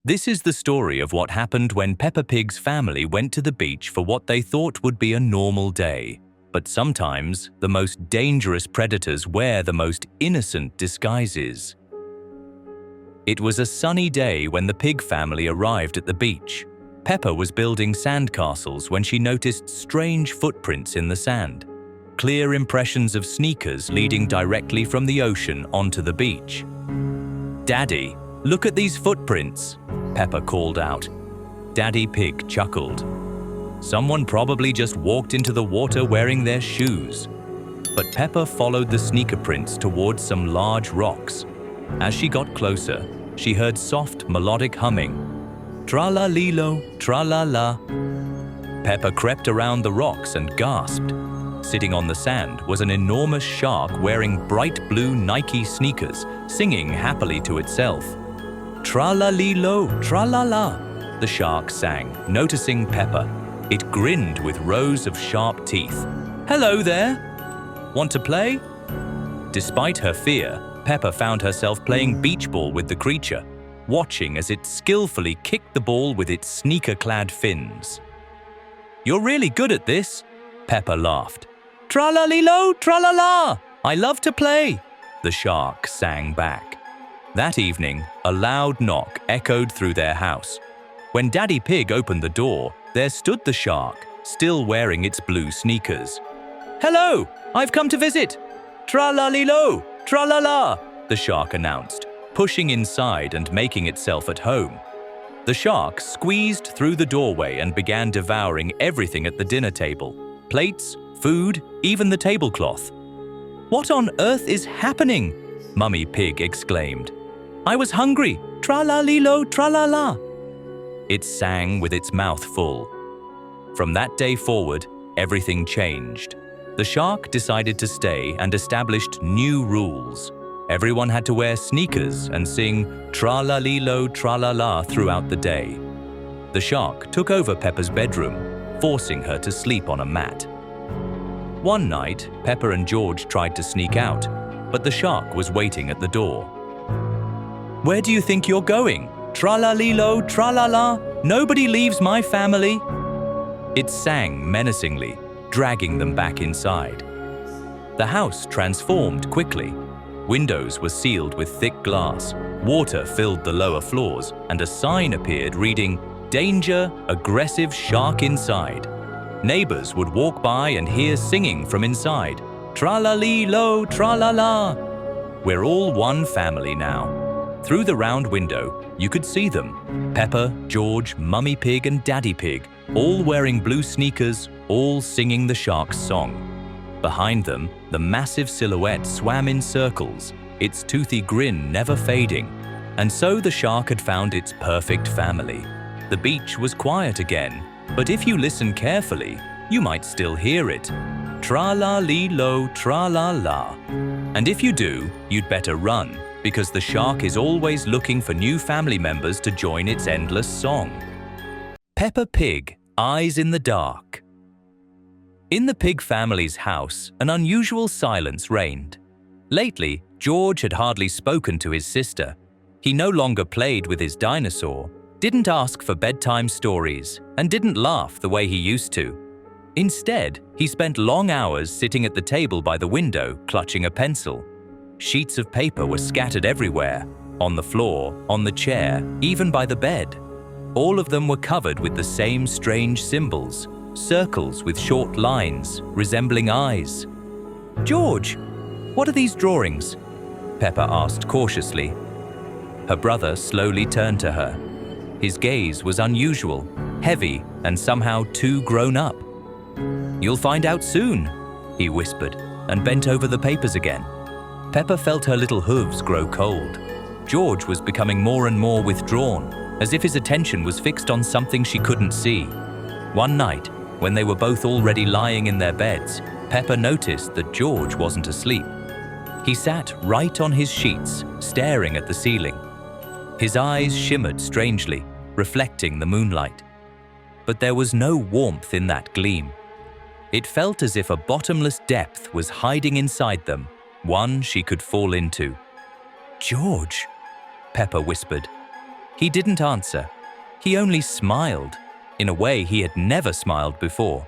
This is the story of what happened when Peppa Pig's family went to the beach for what they thought would be a normal day. But sometimes, the most dangerous predators wear the most innocent disguises. It was a sunny day when the pig family arrived at the beach. Peppa was building sandcastles when she noticed strange footprints in the sand. Clear impressions of sneakers leading directly from the ocean onto the beach. "Daddy, look at these footprints," Peppa called out. Daddy Pig chuckled. Someone probably just walked into the water wearing their shoes. But Peppa followed the sneaker prints towards some large rocks. As she got closer, she heard soft, melodic humming. Tra-la-lilo, tra-la-la. Peppa crept around the rocks and gasped. Sitting on the sand was an enormous shark wearing bright blue Nike sneakers, singing happily to itself. Tra-la-lilo, tra-la-la, the shark sang, noticing Peppa. It grinned with rows of sharp teeth. "Hello there! Want to play?" Despite her fear, Peppa found herself playing beach ball with the creature, watching as it skillfully kicked the ball with its sneaker-clad fins. "You're really good at this," Peppa laughed. "Tra-la-lilo, tra-la-la! I love to play," the shark sang back. That evening, a loud knock echoed through their house. When Daddy Pig opened the door, there stood the shark, still wearing its blue sneakers. "Hello, I've come to visit. Tra-la-lilo, tra-la-la," the shark announced, pushing inside and making itself at home. The shark squeezed through the doorway and began devouring everything at the dinner table. Plates, food, even the tablecloth. "What on earth is happening?" Mummy Pig exclaimed. "I was hungry. Tra-la-lilo, tra-la-la." It sang with its mouth full. From that day forward, everything changed. The shark decided to stay and established new rules. Everyone had to wear sneakers and sing tra-la-lilo, tra-la-la throughout the day. The shark took over Peppa's bedroom, forcing her to sleep on a mat. One night, Peppa and George tried to sneak out, but the shark was waiting at the door. "Where do you think you're going? Tra-la-lilo, tra-la-la, nobody leaves my family." It sang menacingly, dragging them back inside. The house transformed quickly. Windows were sealed with thick glass, water filled the lower floors, and a sign appeared reading, "Danger, aggressive shark inside." Neighbors would walk by and hear singing from inside, "Tra-la-lilo, tra-la-la." We're all one family now. Through the round window, you could see them, Peppa, George, Mummy Pig and Daddy Pig, all wearing blue sneakers, all singing the shark's song. Behind them, the massive silhouette swam in circles, its toothy grin never fading. And so the shark had found its perfect family. The beach was quiet again, but if you listen carefully, you might still hear it. Tra-la-lilo, tra-la-la. And if you do, you'd better run, because the shark is always looking for new family members to join its endless song. Peppa Pig, Eyes in the Dark. In the pig family's house, an unusual silence reigned. Lately, George had hardly spoken to his sister. He no longer played with his dinosaur, didn't ask for bedtime stories, and didn't laugh the way he used to. Instead, he spent long hours sitting at the table by the window, clutching a pencil. Sheets of paper were scattered everywhere, on the floor, on the chair, even by the bed. All of them were covered with the same strange symbols, circles with short lines, resembling eyes. "George, what are these drawings?" Peppa asked cautiously. Her brother slowly turned to her. His gaze was unusual, heavy, and somehow too grown up. "You'll find out soon," he whispered, and bent over the papers again. Peppa felt her little hooves grow cold. George was becoming more and more withdrawn, as if his attention was fixed on something she couldn't see. One night, when they were both already lying in their beds, Peppa noticed that George wasn't asleep. He sat right on his sheets, staring at the ceiling. His eyes shimmered strangely, reflecting the moonlight. But there was no warmth in that gleam. It felt as if a bottomless depth was hiding inside them, one she could fall into. "George," Peppa whispered. He didn't answer. He only smiled, in a way he had never smiled before.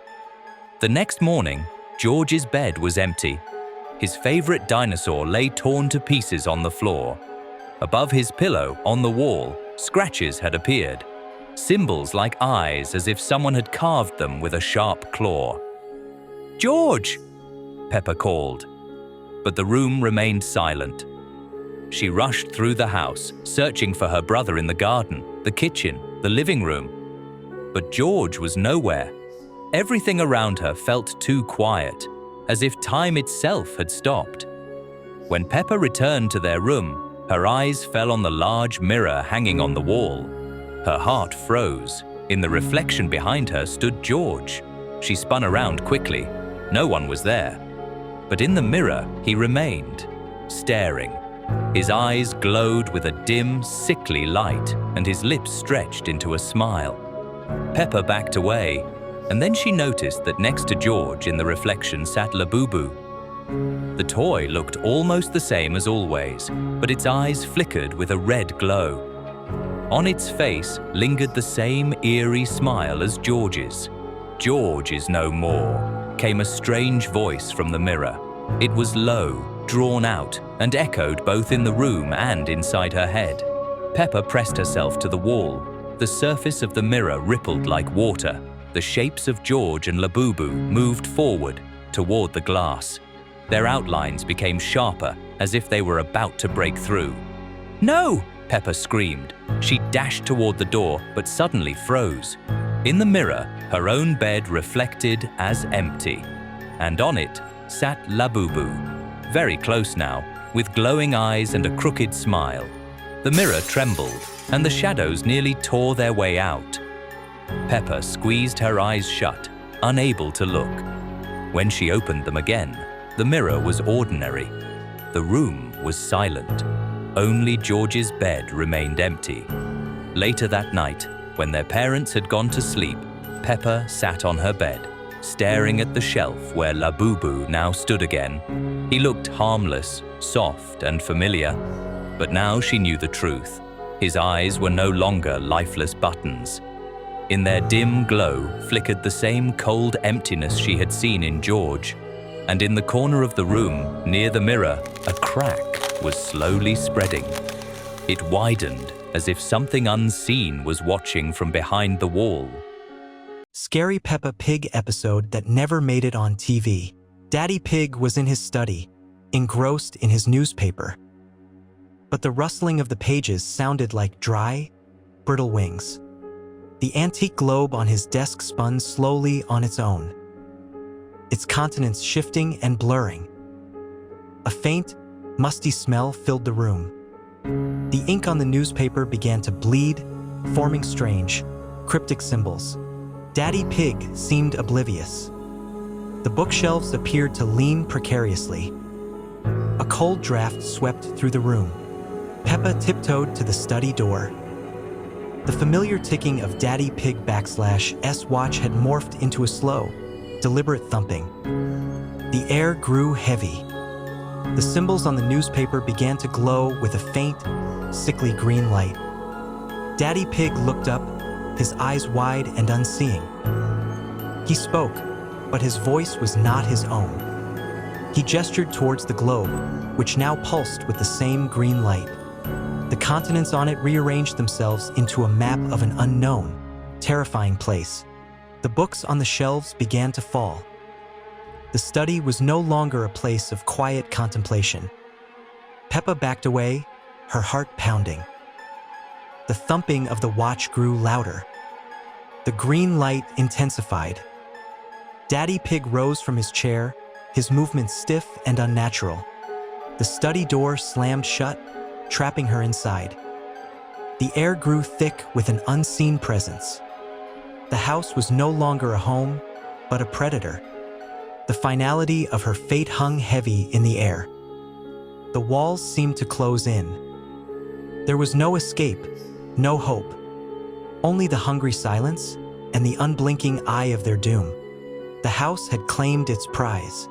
The next morning, George's bed was empty. His favorite dinosaur lay torn to pieces on the floor. Above his pillow, on the wall, scratches had appeared. Symbols like eyes, as if someone had carved them with a sharp claw. "George!" Peppa called. But the room remained silent. She rushed through the house, searching for her brother in the garden, the kitchen, the living room. But George was nowhere. Everything around her felt too quiet, as if time itself had stopped. When Peppa returned to their room, her eyes fell on the large mirror hanging on the wall. Her heart froze. In the reflection behind her stood George. She spun around quickly. No one was there. But in the mirror, he remained, staring. His eyes glowed with a dim, sickly light, and his lips stretched into a smile. Peppa backed away, and then she noticed that next to George in the reflection sat Labubu. The toy looked almost the same as always, but its eyes flickered with a red glow. On its face lingered the same eerie smile as George's. "George is no more," came a strange voice from the mirror. It was low, drawn out, and echoed both in the room and inside her head. Peppa pressed herself to the wall. The surface of the mirror rippled like water. The shapes of George and Labubu moved forward, toward the glass. Their outlines became sharper, as if they were about to break through. "No!" Peppa screamed. She dashed toward the door, but suddenly froze. In the mirror, her own bed reflected as empty, and on it sat Labubu, very close now, with glowing eyes and a crooked smile. The mirror trembled, and the shadows nearly tore their way out. Peppa squeezed her eyes shut, unable to look. When she opened them again, the mirror was ordinary. The room was silent. Only George's bed remained empty. Later that night, when their parents had gone to sleep, Peppa sat on her bed, staring at the shelf where Labubu now stood again. He looked harmless, soft, and familiar. But now she knew the truth. His eyes were no longer lifeless buttons. In their dim glow flickered the same cold emptiness she had seen in George. And in the corner of the room, near the mirror, a crack was slowly spreading. It widened, as if something unseen was watching from behind the wall. Scary Peppa Pig episode that never made it on TV. Daddy Pig was in his study, engrossed in his newspaper. But the rustling of the pages sounded like dry, brittle wings. The antique globe on his desk spun slowly on its own, its continents shifting and blurring. A faint, musty smell filled the room. The ink on the newspaper began to bleed, forming strange, cryptic symbols. Daddy Pig seemed oblivious. The bookshelves appeared to lean precariously. A cold draft swept through the room. Peppa tiptoed to the study door. The familiar ticking of Daddy Pig \S watch had morphed into a slow, deliberate thumping. The air grew heavy. The symbols on the newspaper began to glow with a faint, sickly green light. Daddy Pig looked up, his eyes wide and unseeing. He spoke, but his voice was not his own. He gestured towards the globe, which now pulsed with the same green light. The continents on it rearranged themselves into a map of an unknown, terrifying place. The books on the shelves began to fall. The study was no longer a place of quiet contemplation. Peppa backed away, her heart pounding. The thumping of the watch grew louder. The green light intensified. Daddy Pig rose from his chair, his movements stiff and unnatural. The study door slammed shut, trapping her inside. The air grew thick with an unseen presence. The house was no longer a home, but a predator. The finality of her fate hung heavy in the air. The walls seemed to close in. There was no escape, no hope. Only the hungry silence and the unblinking eye of their doom. The house had claimed its prize,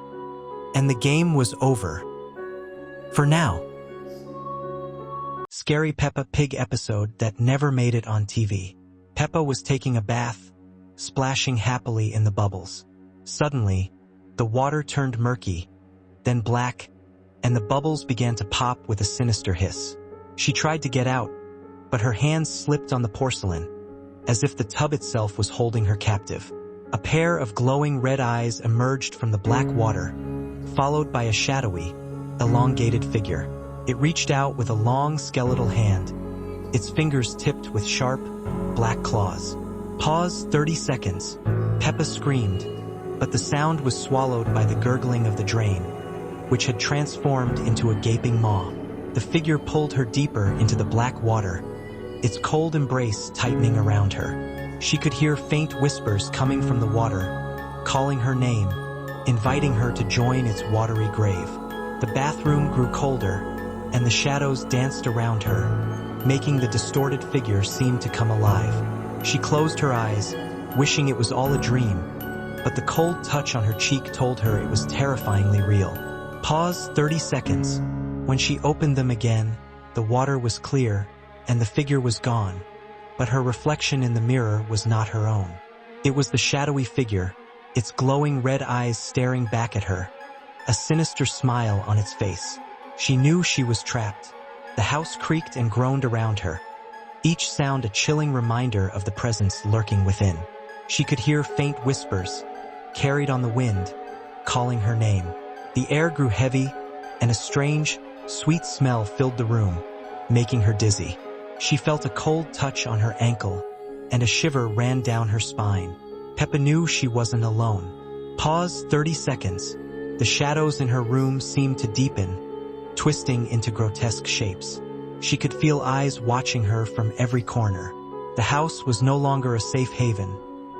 and the game was over. For now. Scary Peppa Pig episode that never made it on TV. Peppa was taking a bath, splashing happily in the bubbles. Suddenly, the water turned murky, then black, and the bubbles began to pop with a sinister hiss. She tried to get out, but her hands slipped on the porcelain, as if the tub itself was holding her captive. A pair of glowing red eyes emerged from the black water, followed by a shadowy, elongated figure. It reached out with a long skeletal hand, its fingers tipped with sharp, black claws. Pause 30 seconds. Peppa screamed, but the sound was swallowed by the gurgling of the drain, which had transformed into a gaping maw. The figure pulled her deeper into the black water, its cold embrace tightening around her. She could hear faint whispers coming from the water, calling her name, inviting her to join its watery grave. The bathroom grew colder, and the shadows danced around her, making the distorted figure seem to come alive. She closed her eyes, wishing it was all a dream, but the cold touch on her cheek told her it was terrifyingly real. Pause 30 seconds. When she opened them again, the water was clear, and the figure was gone, but her reflection in the mirror was not her own. It was the shadowy figure, its glowing red eyes staring back at her, a sinister smile on its face. She knew she was trapped. The house creaked and groaned around her, each sound a chilling reminder of the presence lurking within. She could hear faint whispers, carried on the wind, calling her name. The air grew heavy, and a strange, sweet smell filled the room, making her dizzy. She felt a cold touch on her ankle, and a shiver ran down her spine. Peppa knew she wasn't alone. Pause 30 seconds. The shadows in her room seemed to deepen, twisting into grotesque shapes. She could feel eyes watching her from every corner. The house was no longer a safe haven,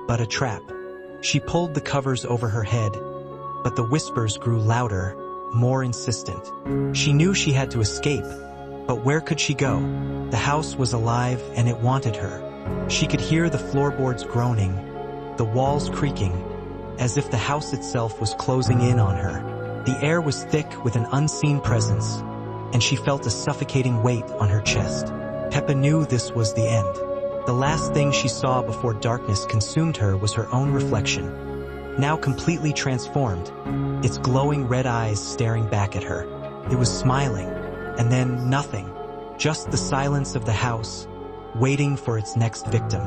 but a trap. She pulled the covers over her head, but the whispers grew louder, more insistent. She knew she had to escape, but where could she go? The house was alive and it wanted her. She could hear the floorboards groaning, the walls creaking, as if the house itself was closing in on her. The air was thick with an unseen presence, and she felt a suffocating weight on her chest. Peppa knew this was the end. The last thing she saw before darkness consumed her was her own reflection, now completely transformed, its glowing red eyes staring back at her. It was smiling, and then nothing, just the silence of the house, waiting for its next victim.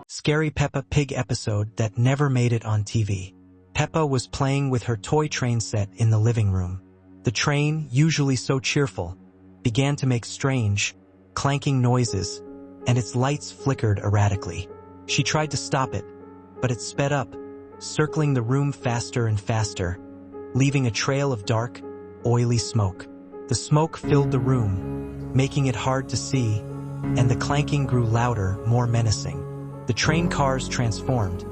Scary Peppa Pig episode that never made it on TV. Peppa was playing with her toy train set in the living room. The train, usually so cheerful, began to make strange, clanking noises, and its lights flickered erratically. She tried to stop it, but it sped up, circling the room faster and faster, leaving a trail of dark, oily smoke. The smoke filled the room, making it hard to see, and the clanking grew louder, more menacing. The train cars transformed,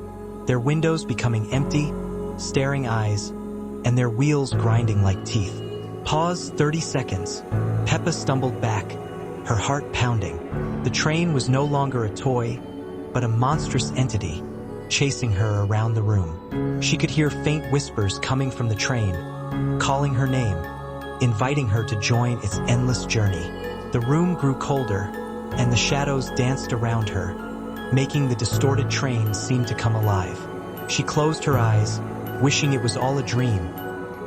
their windows becoming empty, staring eyes, and their wheels grinding like teeth. Pause 30 seconds. Peppa stumbled back, her heart pounding. The train was no longer a toy, but a monstrous entity, chasing her around the room. She could hear faint whispers coming from the train, calling her name, inviting her to join its endless journey. The room grew colder, and the shadows danced around her, making the distorted train seem to come alive. She closed her eyes, wishing it was all a dream,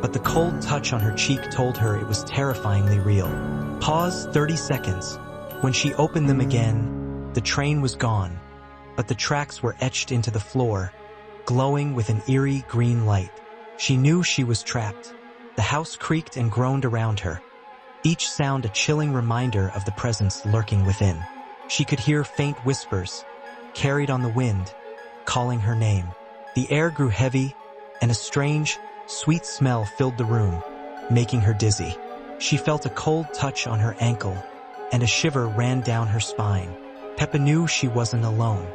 but the cold touch on her cheek told her it was terrifyingly real. Pause 30 seconds. When she opened them again, the train was gone, but the tracks were etched into the floor, glowing with an eerie green light. She knew she was trapped. The house creaked and groaned around her, each sound a chilling reminder of the presence lurking within. She could hear faint whispers, carried on the wind, calling her name. The air grew heavy, and a strange, sweet smell filled the room, making her dizzy. She felt a cold touch on her ankle, and a shiver ran down her spine. Peppa knew she wasn't alone.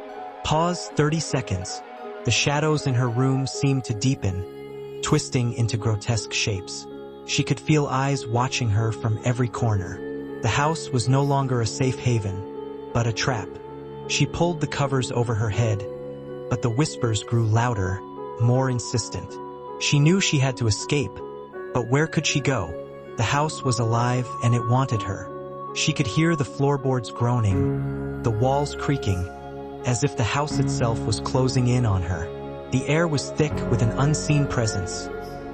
Pause 30 seconds. The shadows in her room seemed to deepen, twisting into grotesque shapes. She could feel eyes watching her from every corner. The house was no longer a safe haven, but a trap. She pulled the covers over her head, but the whispers grew louder, more insistent. She knew she had to escape, but where could she go? The house was alive and it wanted her. She could hear the floorboards groaning, the walls creaking, as if the house itself was closing in on her. The air was thick with an unseen presence,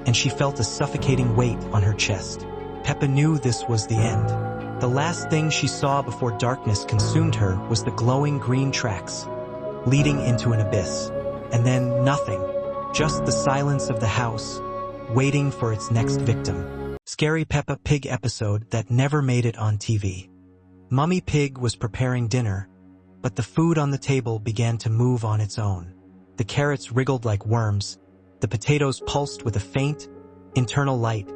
and she felt a suffocating weight on her chest. Peppa knew this was the end. The last thing she saw before darkness consumed her was the glowing green tracks, leading into an abyss. And then nothing, just the silence of the house, waiting for its next victim. Scary Peppa Pig episode that never made it on TV. Mummy Pig was preparing dinner, but the food on the table began to move on its own. The carrots wriggled like worms, the potatoes pulsed with a faint, internal light,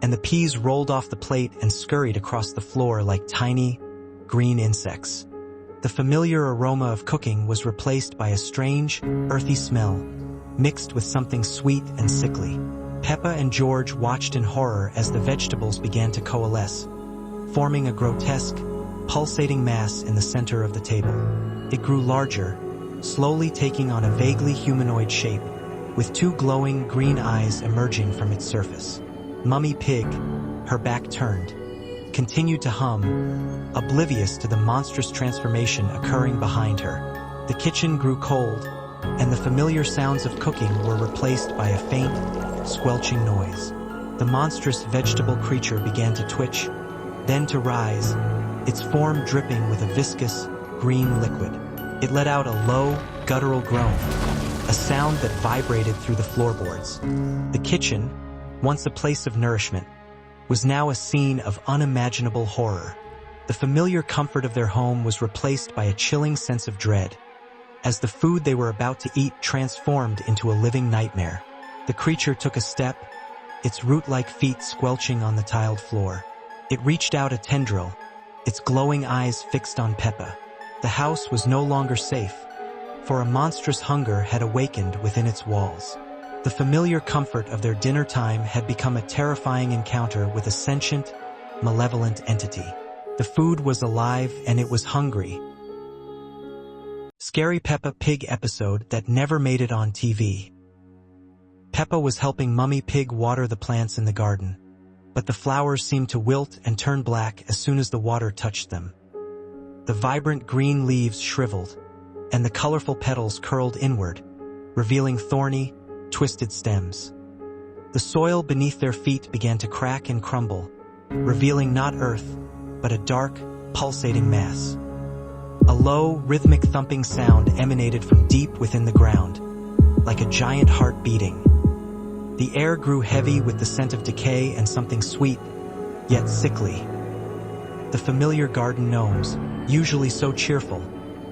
and the peas rolled off the plate and scurried across the floor like tiny, green insects. The familiar aroma of cooking was replaced by a strange, earthy smell, mixed with something sweet and sickly. Peppa and George watched in horror as the vegetables began to coalesce, forming a grotesque, pulsating mass in the center of the table. It grew larger, slowly taking on a vaguely humanoid shape, with two glowing green eyes emerging from its surface. Mummy Pig, her back turned, continued to hum, oblivious to the monstrous transformation occurring behind her. The kitchen grew cold, and the familiar sounds of cooking were replaced by a faint, squelching noise. The monstrous vegetable creature began to twitch, then to rise, its form dripping with a viscous, green liquid. It let out a low, guttural groan, a sound that vibrated through the floorboards. The kitchen, once a place of nourishment, was now a scene of unimaginable horror. The familiar comfort of their home was replaced by a chilling sense of dread, as the food they were about to eat transformed into a living nightmare. The creature took a step, its root-like feet squelching on the tiled floor. It reached out a tendril, its glowing eyes fixed on Peppa. The house was no longer safe, for a monstrous hunger had awakened within its walls. The familiar comfort of their dinner time had become a terrifying encounter with a sentient, malevolent entity. The food was alive and it was hungry. Scary Peppa Pig episode that never made it on TV. Peppa was helping Mummy Pig water the plants in the garden, but the flowers seemed to wilt and turn black as soon as the water touched them. The vibrant green leaves shriveled, and the colorful petals curled inward, revealing thorny, twisted stems. The soil beneath their feet began to crack and crumble, revealing not earth, but a dark, pulsating mass. A low, rhythmic thumping sound emanated from deep within the ground, like a giant heart beating. The air grew heavy with the scent of decay and something sweet, yet sickly. The familiar garden gnomes, usually so cheerful,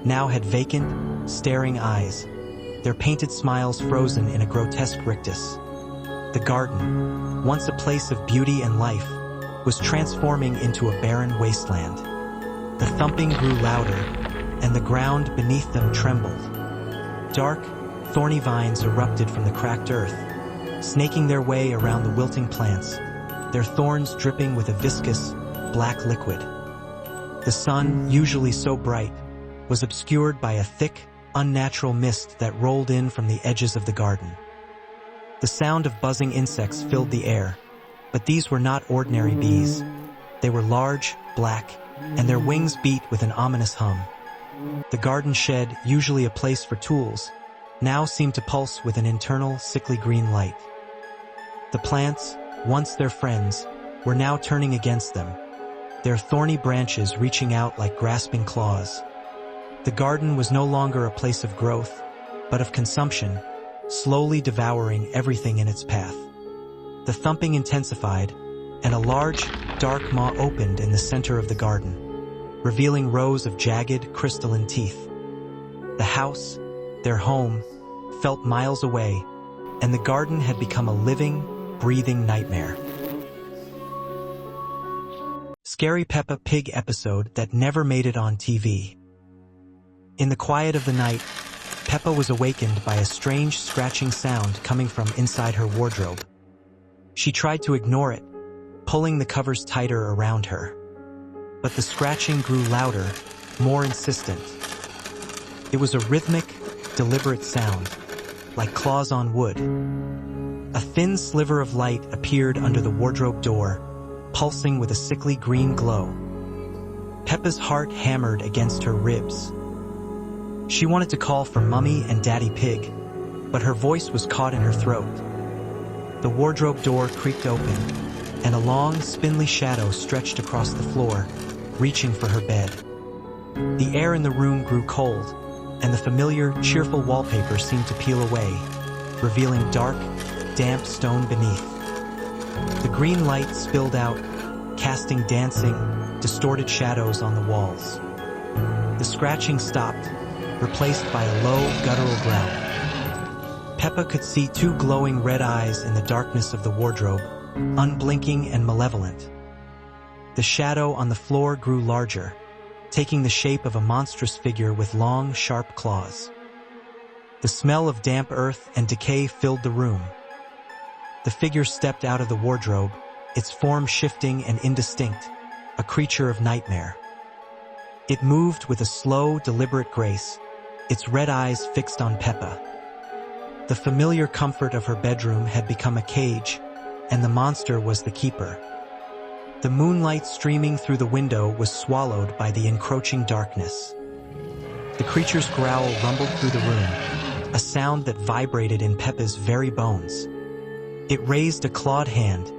now had vacant, staring eyes, their painted smiles frozen in a grotesque rictus. The garden, once a place of beauty and life, was transforming into a barren wasteland. The thumping grew louder, and the ground beneath them trembled. Dark, thorny vines erupted from the cracked earth, snaking their way around the wilting plants, their thorns dripping with a viscous, black liquid. The sun, usually so bright, was obscured by a thick, unnatural mist that rolled in from the edges of the garden. The sound of buzzing insects filled the air, but these were not ordinary bees. They were large, black, and their wings beat with an ominous hum. The garden shed, usually a place for tools, now seemed to pulse with an internal, sickly green light. The plants, once their friends, were now turning against them, their thorny branches reaching out like grasping claws. The garden was no longer a place of growth, but of consumption, slowly devouring everything in its path. The thumping intensified, and a large, dark maw opened in the center of the garden, revealing rows of jagged, crystalline teeth. The house, their home, felt miles away, and the garden had become a living, breathing nightmare. Scary Peppa Pig episode that never made it on TV. In the quiet of the night, Peppa was awakened by a strange scratching sound coming from inside her wardrobe. She tried to ignore it, pulling the covers tighter around her. But the scratching grew louder, more insistent. It was a rhythmic, deliberate sound, like claws on wood. A thin sliver of light appeared under the wardrobe door, pulsing with a sickly green glow. Peppa's heart hammered against her ribs. She wanted to call for Mummy and Daddy Pig, but her voice was caught in her throat. The wardrobe door creaked open, and a long, spindly shadow stretched across the floor, reaching for her bed. The air in the room grew cold, and the familiar, cheerful wallpaper seemed to peel away, revealing dark, damp stone beneath. The green light spilled out, casting dancing, distorted shadows on the walls. The scratching stopped, replaced by a low, guttural growl. Peppa could see two glowing red eyes in the darkness of the wardrobe, unblinking and malevolent. The shadow on the floor grew larger, taking the shape of a monstrous figure with long, sharp claws. The smell of damp earth and decay filled the room. The figure stepped out of the wardrobe, its form shifting and indistinct, a creature of nightmare. It moved with a slow, deliberate grace, its red eyes fixed on Peppa. The familiar comfort of her bedroom had become a cage, and the monster was the keeper. The moonlight streaming through the window was swallowed by the encroaching darkness. The creature's growl rumbled through the room, a sound that vibrated in Peppa's very bones. It raised a clawed hand,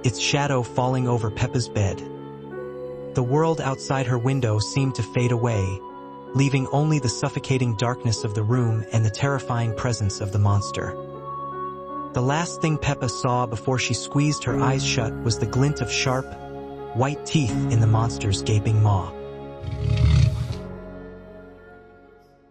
its shadow falling over Peppa's bed. The world outside her window seemed to fade away, leaving only the suffocating darkness of the room and the terrifying presence of the monster. The last thing Peppa saw before she squeezed her eyes shut was the glint of sharp, white teeth in the monster's gaping maw.